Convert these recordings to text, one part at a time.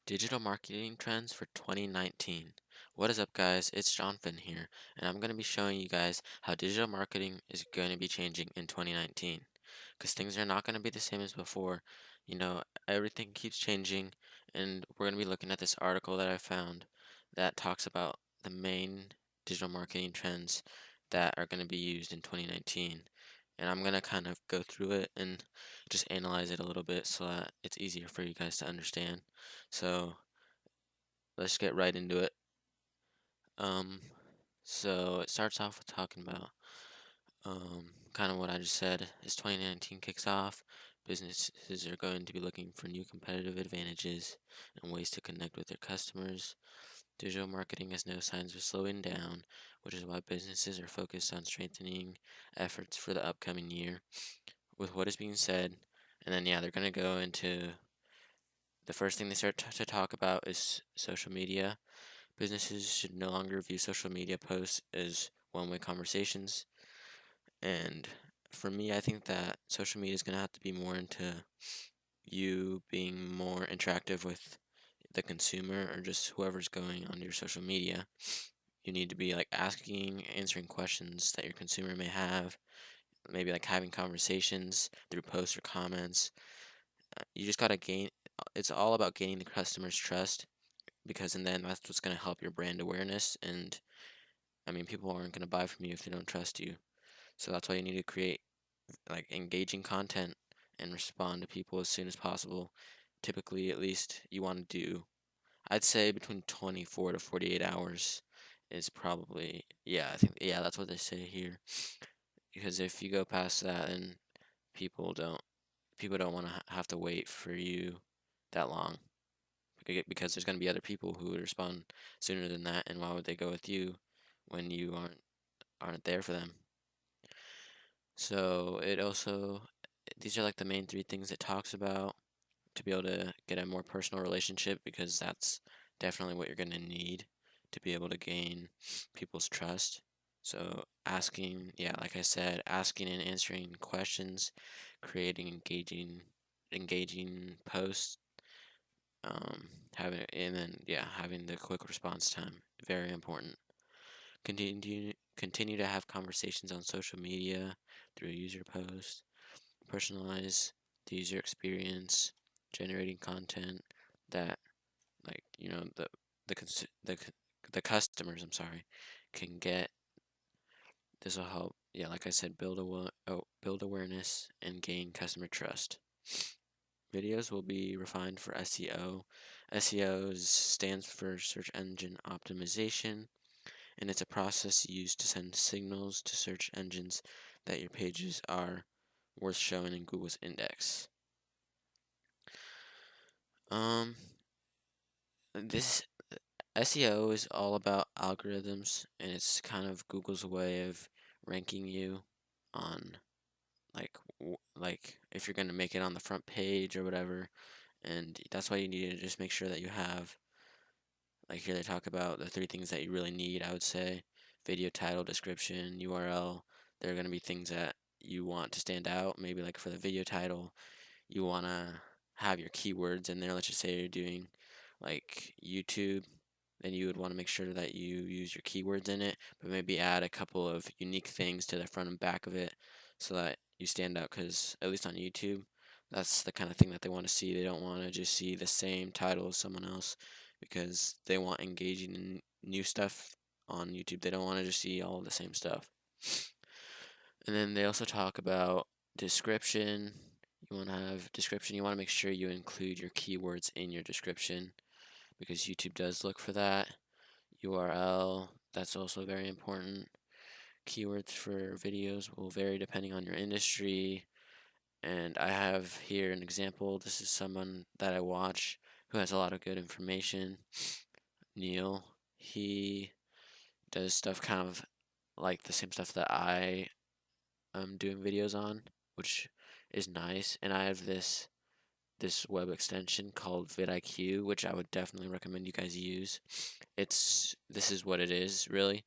Digital marketing trends for 2019. What is up, guys? It's Jonathan here, and I'm going to be showing you guys how digital marketing is going to be changing in 2019. Because things are not going to be the same as before. Everything keeps changing, and we're going to be looking at this article that I found that talks about the main digital marketing trends that are going to be used in 2019. And I'm going to kind of go through it and just analyze it a little bit so that it's easier for you guys to understand. So let's get right into it. Um, so it starts off with talking about kind of what I just said. As 2019 kicks off, businesses are going to be looking for new competitive advantages and ways to connect with their customers. Digital marketing has no signs of slowing down, which is why businesses are focused on strengthening efforts for the upcoming year. With what is being said, and then yeah, they're going to go into the first thing they start to talk about is social media. Businesses should no longer view social media posts as one-way conversations. And for me, I think that social media is going to have to be more into you being more interactive with the consumer or just whoever's going on your social media. You need to be like asking, answering questions that your consumer may have, maybe like having conversations through posts or comments. You just got to it's all about gaining the customer's trust because in the end, that's what's going to help your brand awareness. And I mean, people aren't going to buy from you if they don't trust you. So that's why you need to create like engaging content and respond to people as soon as possible. Typically, at least you want to do, I'd say between 24 to 48 hours is probably, yeah, I think, yeah, that's what they say here. Because if you go past that, then people don't, people don't want to have to wait for you that long. Because there's going to be other people who would respond sooner than that, and why would they go with you when you aren't there for them? So it also, these are like the main three things it talks about to be able to get a more personal relationship because that's definitely what you're going to need to be able to gain people's trust. So asking, yeah, like I said, asking and answering questions, creating engaging posts, and then yeah, having the quick response time, very important. Continue to have conversations on social media through user posts, personalize the user experience, generating content that the customers, I'm sorry, can get. This will help, yeah, like I said, build awareness and gain customer trust. Videos will be refined for SEO. SEO stands for search engine optimization, and it's a process used to send signals to search engines that your pages are worth showing in Google's index. Um, this SEO is all about algorithms, and it's kind of Google's way of ranking you on like if you're gonna make it on the front page or whatever, and that's why you need to just make sure that you have, like here they talk about the three things that you really need, I would say: video title, description, URL. There are gonna be things that you want to stand out. Maybe like for the video title, you wanna have your keywords in there. Let's just say you're doing like YouTube, then you would want to make sure that you use your keywords in it, but maybe add a couple of unique things to the front and back of it so that you stand out. Because at least on YouTube, that's the kind of thing that they want to see. They don't want to just see the same title as someone else because they want engaging in new stuff on YouTube. They don't want to just see all the same stuff. And then they also talk about description. You want to have description. You want to make sure you include your keywords in your description because YouTube does look for that. URL, that's also very important. Keywords for videos will vary depending on your industry. And I have here an example. This is someone that I watch who has a lot of good information. Neil, he does stuff kind of like the same stuff that I am doing videos on, which is nice. And I have this web extension called vidIQ, which I would definitely recommend you guys use. This is what it is really.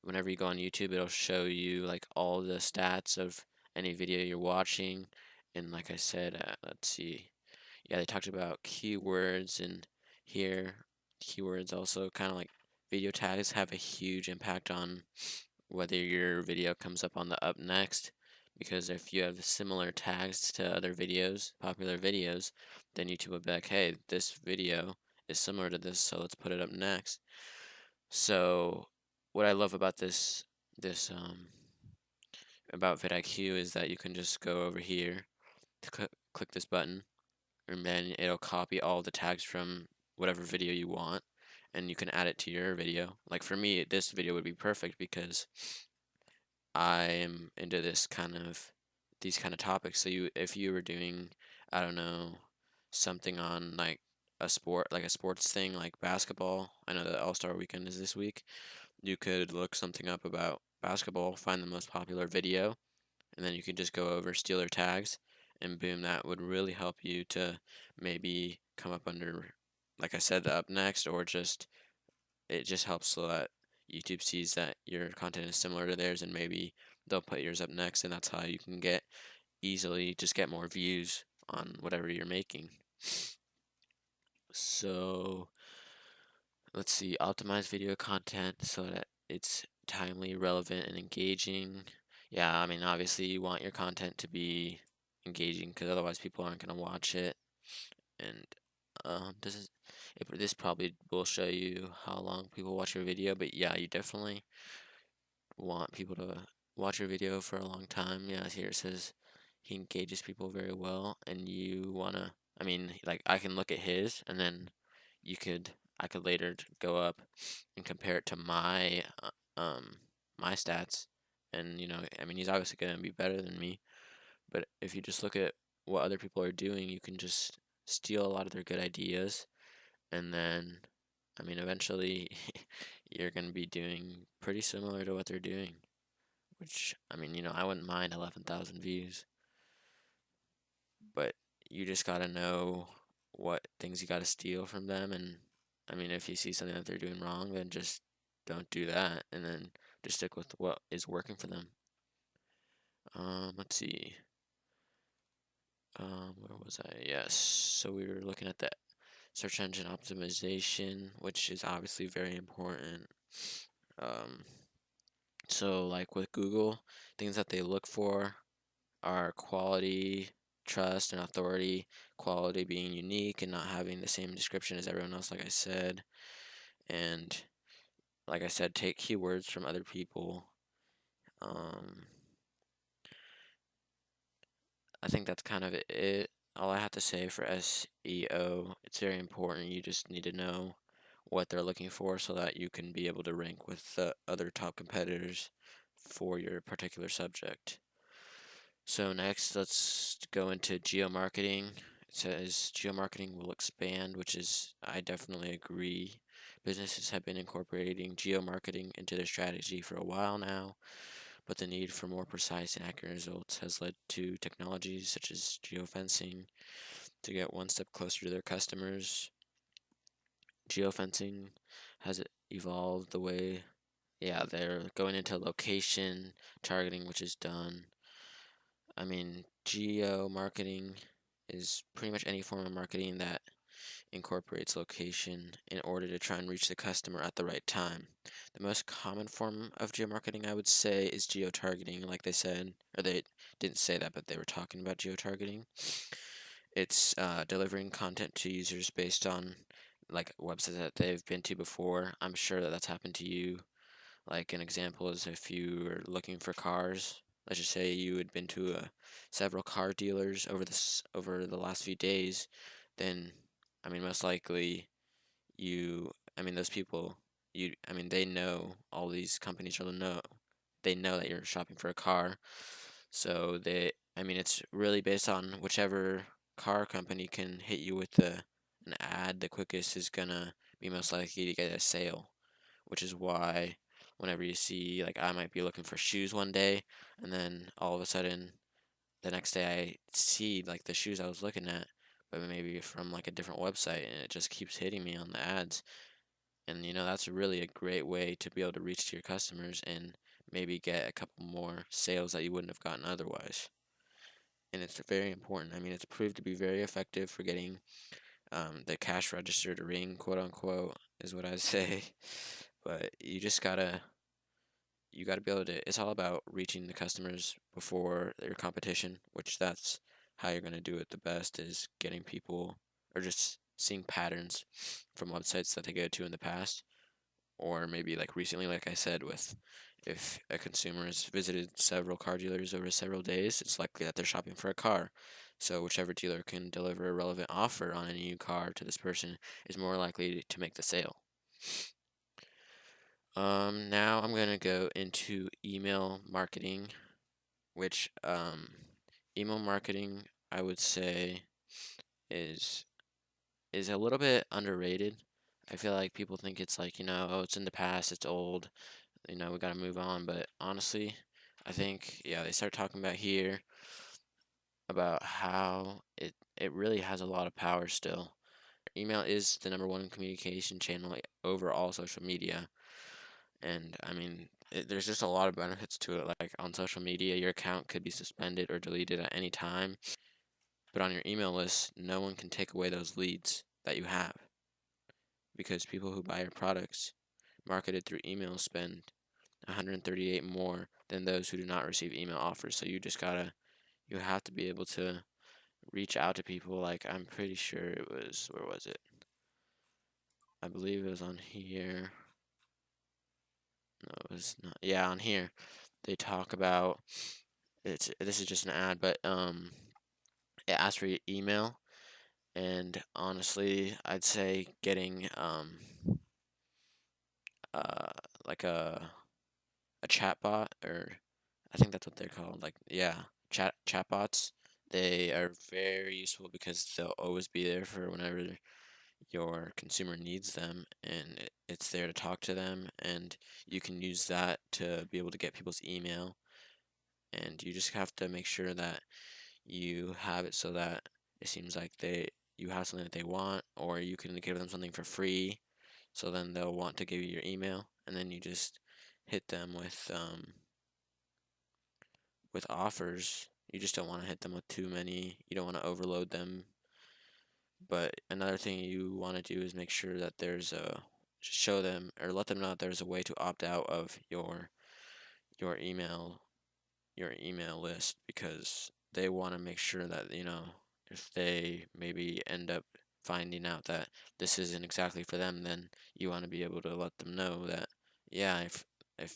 Whenever you go on YouTube, it'll show you like all the stats of any video you're watching. And like I said, let's see. Yeah, they talked about keywords and here. Keywords also kind of like video tags have a huge impact on whether your video comes up on the up next, because if you have similar tags to other videos, popular videos, then YouTube will be like, hey, this video is similar to this, so let's put it up next. So what I love about this about vidIQ is that you can just go over here to click this button, and then it'll copy all the tags from whatever video you want, and you can add it to your video. Like for me, this video would be perfect because I am into these kind of topics. So if you were doing, I don't know, something on like a sport, like a sports thing, like basketball. I know that All-Star Weekend is this week. You could look something up about basketball, find the most popular video, and then you could just go over, steal their tags, and boom, that would really help you to maybe come up under, like I said, the up next, or just it just helps so that YouTube sees that your content is similar to theirs, and maybe they'll put yours up next, and that's how you can get more views on whatever you're making. So let's see, optimize video content so that it's timely, relevant, and engaging. Yeah, I mean, obviously you want your content to be engaging because otherwise people aren't going to watch it. And this probably will show you how long people watch your video, but yeah, you definitely want people to watch your video for a long time. Yeah, here it says he engages people very well, and you wanna, I mean, like I can look at his, and then I could later go up and compare it to my stats, and I mean, he's obviously gonna be better than me, but if you just look at what other people are doing, you can just steal a lot of their good ideas, and then, I mean, eventually you're gonna be doing pretty similar to what they're doing. Which, I mean, I wouldn't mind 11,000 views, but you just gotta know what things you gotta steal from them. And, I mean, if you see something that they're doing wrong, then just don't do that, and then just stick with what is working for them. Let's see. Where was I? Yes, so we were looking at the search engine optimization, which is obviously very important. Um, so like with Google, things that they look for are quality, trust, and authority. Quality being unique and not having the same description as everyone else, like I said. And like I said, take keywords from other people. Um, I think that's kind of it. All I have to say for SEO. It's very important. You just need to know what they're looking for so that you can be able to rank with the other top competitors for your particular subject. So next, let's go into geomarketing. It says geomarketing will expand, which is, I definitely agree. Businesses have been incorporating geomarketing into their strategy for a while now, but the need for more precise and accurate results has led to technologies such as geofencing to get one step closer to their customers. Geofencing has evolved the way, yeah, they're going into location targeting, which is done. I mean, geo marketing is pretty much any form of marketing that incorporates location in order to try and reach the customer at the right time. The most common form of geomarketing, I would say, is geo-targeting, like they said, or they didn't say that, but they were talking about geo-targeting. It's delivering content to users based on like websites that they've been to before. I'm sure that that's happened to you. Like an example is if you were looking for cars, let's just say you had been to several car dealers over the last few days, then I mean most likely I mean those people I mean they know all these companies are know they know that you're shopping for a car, so I mean it's really based on whichever car company can hit you with an ad the quickest is gonna be most likely to get a sale, which is why whenever you see, like, I might be looking for shoes one day, and then all of a sudden, the next day I see, like, the shoes I was looking at, but maybe from, like, a different website, and it just keeps hitting me on the ads. And, that's really a great way to be able to reach to your customers and maybe get a couple more sales that you wouldn't have gotten otherwise. And it's very important. I mean, it's proved to be very effective for getting the cash register to ring, quote unquote, is what I say. But you gotta be able to. It's all about reaching the customers before your competition, which that's how you're gonna do it the best is getting people or just seeing patterns from websites that they go to in the past, or maybe like recently, like I said, with if a consumer has visited several car dealers over several days, it's likely that they're shopping for a car. So whichever dealer can deliver a relevant offer on a new car to this person is more likely to make the sale. Now I'm gonna go into email marketing, which email marketing I would say is is a little bit underrated. I feel like people think it's like, oh, it's in the past, it's old, we got to move on. But honestly, I think, yeah, they start talking about here about how it really has a lot of power still. Email is the #1 communication channel over all social media. And I mean, there's just a lot of benefits to it. Like on social media, your account could be suspended or deleted at any time. But on your email list, no one can take away those leads that you have because people who buy your products marketed through email spend 138 more than those who do not receive email offers. So you have to be able to reach out to people. Like I'm pretty sure it was, where was it? I believe it was on here. No, it was not. Yeah, on here. They talk about this is just an ad, but it asks for your email, and honestly, I'd say getting uh like a chatbot, or I think that's what they're called. Like, yeah, chatbots. They are very useful because they'll always be there for whenever your consumer needs them, and it's there to talk to them, and you can use that to be able to get people's email, and you just have to make sure that you have it so that it seems like you have something that they want, or you can give them something for free, so then they'll want to give you your email, and then you just hit them with offers. You just don't want to hit them with too many. You don't want to overload them. But another thing you want to do is make sure that show them or let them know that there's a way to opt out of your email your email list, because they want to make sure that, if they maybe end up finding out that this isn't exactly for them, then you want to be able to let them know that, yeah, if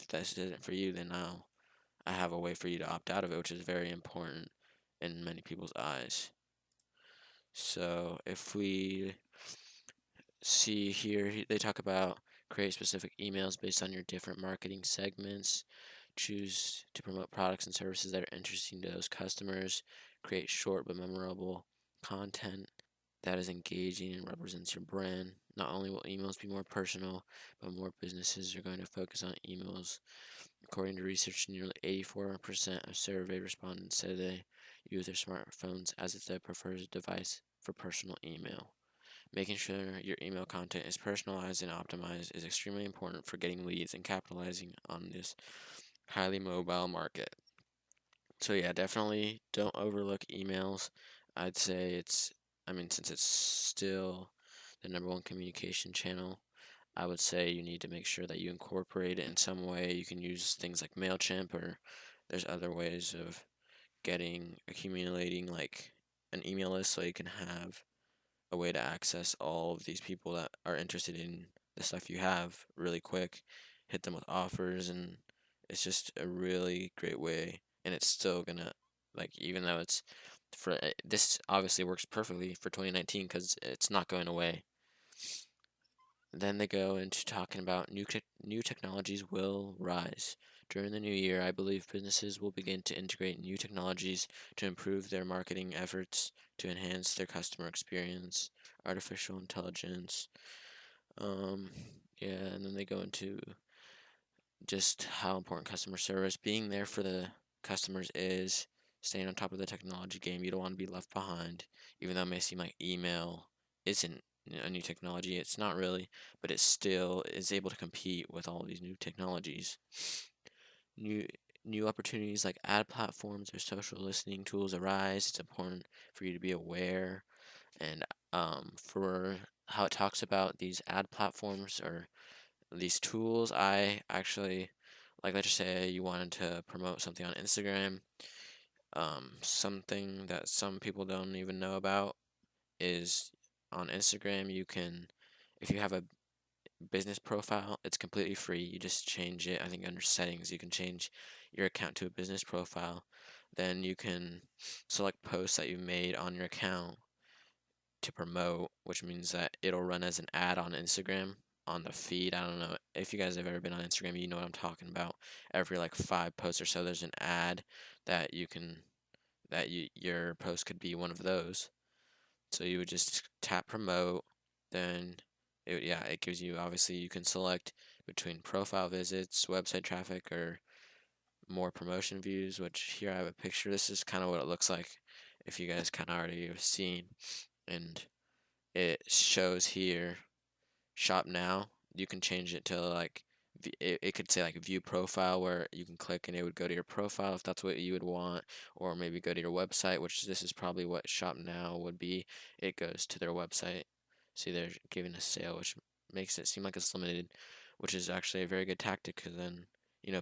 this isn't for you, then I have a way for you to opt out of it, which is very important in many people's eyes. So if we see here, they talk about create specific emails based on your different marketing segments, choose to promote products and services that are interesting to those customers, create short but memorable content that is engaging and represents your brand. Not only will emails be more personal, but more businesses are going to focus on emails. According to research, nearly 84% of survey respondents said they use their smartphones as their preferred device for personal email. Making sure your email content is personalized and optimized is extremely important for getting leads and capitalizing on this highly mobile market. So yeah, definitely don't overlook emails. I'd say since it's still the #1 communication channel, I would say you need to make sure that you incorporate it in some way. You can use things like MailChimp, or there's other ways of accumulating like an email list, so you can have a way to access all of these people that are interested in the stuff you have really quick, hit them with offers, and it's just a really great way. And it's still gonna, like, even though this obviously works perfectly for 2019 because it's not going away. Then they go into talking about new technologies will rise. During the new year, I believe businesses will begin to integrate new technologies to improve their marketing efforts, to enhance their customer experience, artificial intelligence. Um, yeah, and then they go into just how important customer service, being there for the customers is, staying on top of the technology game. You don't want to be left behind, even though it may seem like email isn't a new technology. It's not really, but it still is able to compete with all these new technologies. New new opportunities like ad platforms or social listening tools arise. It's important for you to be aware, and For how it talks about these ad platforms or these tools, I actually, like, let's just say you wanted to promote something on Instagram. Something that some people don't even know about is on Instagram, you can, if you have a business profile, it's completely free. You just change it. I think under settings, you can change your account to a business profile. Then you can select posts that you made on your account to promote, which means that it'll run as an ad on Instagram on the feed. I don't know if you guys have ever been on Instagram, you know what I'm talking about. Every like 5 posts or so, there's an ad that you can your post could be one of those. So you would just tap promote, then it gives you, obviously you can select between profile visits, website traffic, or more promotion views, which here I have a picture. This is kind of what it looks like if you guys kind of already have seen. And it shows here shop now. You can change it to like it could say like view profile, where you can click and it would go to your profile if that's what you would want, or maybe go to your website, which this is probably what shop now would be. It goes to their website. See, they're giving a sale, which makes it seem like it's limited, which is actually a very good tactic, because then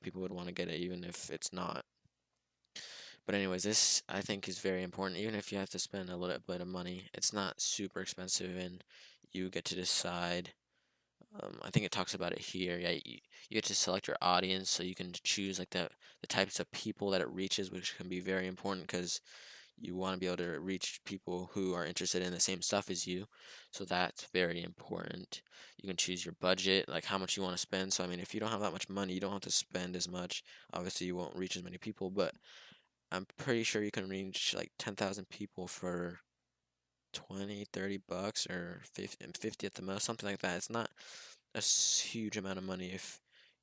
people would want to get it even if it's not. But anyways, this I think is very important. Even if you have to spend a little bit of money, it's not super expensive, and you get to decide. I think it talks about it here. Yeah, you get to select your audience, so you can choose like the types of people that it reaches, which can be very important because you want to be able to reach people who are interested in the same stuff as you. So that's very important. You can choose your budget, like how much you want to spend. So I mean, if you don't have that much money, you don't have to spend as much. Obviously, you won't reach as many people, but I'm pretty sure you can reach like 10,000 people for 20, 30 bucks, or 50 at the most, something like that. It's not a huge amount of money if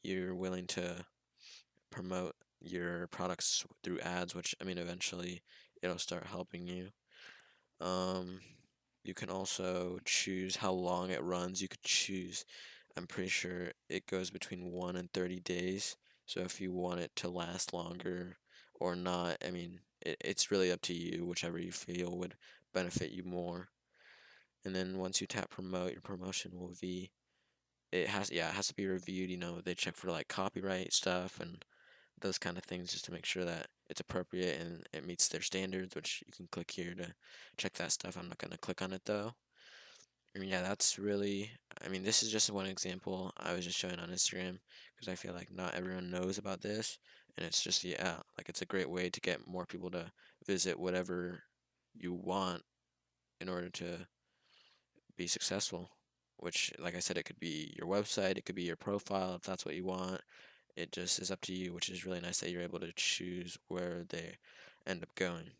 you're willing to promote your products through ads, which I mean, eventually it'll start helping you. Um, you can also choose how long it runs. You could choose, I'm pretty sure it goes between 1 and 30 days. So if you want it to last longer or not, I mean, it's really up to you, whichever you feel would benefit you more. And then once you tap promote, your promotion will be, it has to be reviewed. They check for like copyright stuff and those kind of things, just to make sure that it's appropriate and it meets their standards, which you can click here to check that stuff. I'm not going to click on it though. And yeah, that's really, I mean, this is just one example I was just showing on Instagram, because I feel like not everyone knows about this. And it's just, yeah, like it's a great way to get more people to visit whatever you want in order to be successful. Which, like I said, it could be your website, it could be your profile if that's what you want. It just is up to you, which is really nice that you're able to choose where they end up going.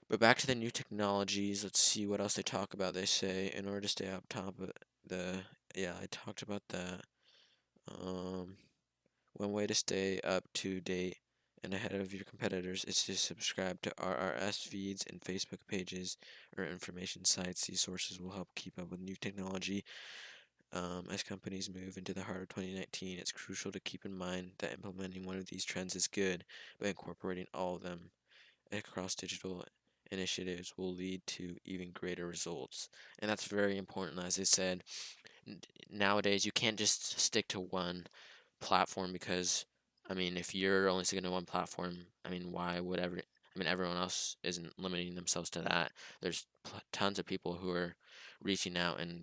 But back to the new technologies, let's see what else they talk about. They say in order to stay up top of the, yeah, I talked about that. Um, One way to stay up to date and ahead of your competitors is to subscribe to RRS feeds and Facebook pages or information sites. These sources will help keep up with new technology. As companies move into the heart of 2019, it's crucial to keep in mind that implementing one of these trends is good, but incorporating all of them across digital initiatives will lead to even greater results. And that's very important. As I said, nowadays you can't just stick to one platform, because I mean, if you're only sticking to one platform, I mean, why would I mean, everyone else isn't limiting themselves to that. There's tons of people who are reaching out, and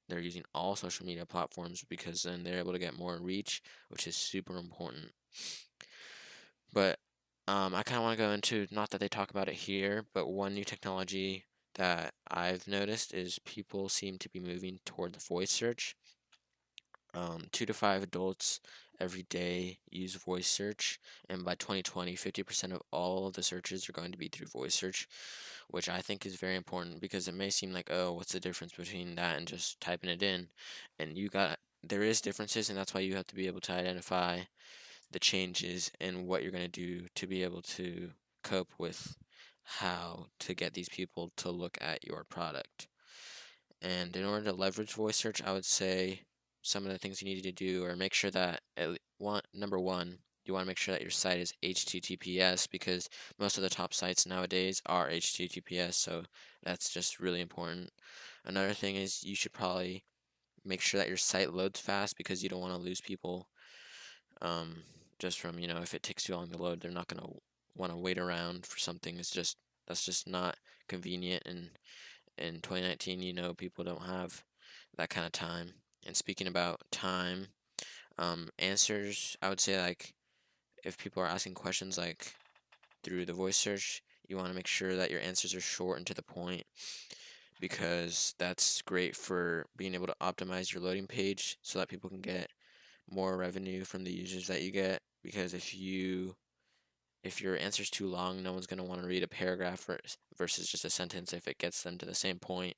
they're using all social media platforms, because then they're able to get more reach, which is super important. But I kind of want to go into, not that they talk about it here, but one new technology that I've noticed is people seem to be moving toward the voice search. 2 to 5 adults every day use voice search, and by 2020, 50% of all of the searches are going to be through voice search, which I think is very important, because it may seem like, oh, what's the difference between that and just typing it in? And there is differences, and that's why you have to be able to identify the changes and what you're going to do to be able to cope with how to get these people to look at your product. And in order to leverage voice search, I would say some of the things you need to do are make sure that number one, you want to make sure that your site is HTTPS because most of the top sites nowadays are HTTPS, so that's just really important. Another thing is you should probably make sure that your site loads fast because you don't want to lose people um, just from, if it takes too long to load, they're not going to want to wait around for something. That's just not convenient. And in 2019, people don't have that kind of time. And speaking about time, answers, I would say like if people are asking questions like through the voice search, you want to make sure that your answers are short and to the point because that's great for being able to optimize your loading page so that people can get more revenue from the users that you get. Because if your answer's too long, no one's going to want to read a paragraph versus just a sentence if it gets them to the same point.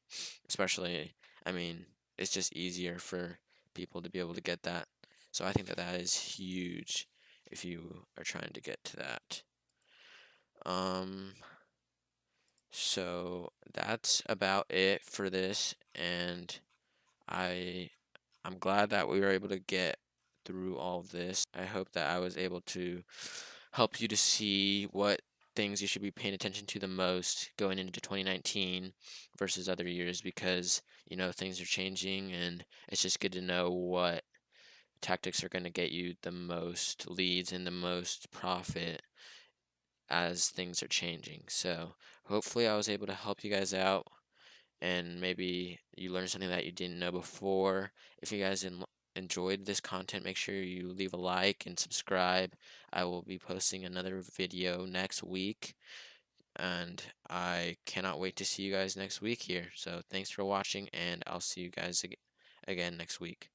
Especially, I mean, it's just easier for people to be able to get that. So I think that that is huge if you are trying to get to that. Um, so that's about it for this, and I I'm glad that we were able to get through all of this. I hope that I was able to help you to see what things you should be paying attention to the most going into 2019 versus other years because, things are changing and it's just good to know what tactics are going to get you the most leads and the most profit as things are changing. So, hopefully I was able to help you guys out and maybe you learned something that you didn't know before. If you guys enjoyed this content, make sure you leave a like and subscribe. I will be posting another video next week, and I cannot wait to see you guys next week here. So thanks for watching, and I'll see you guys again next week.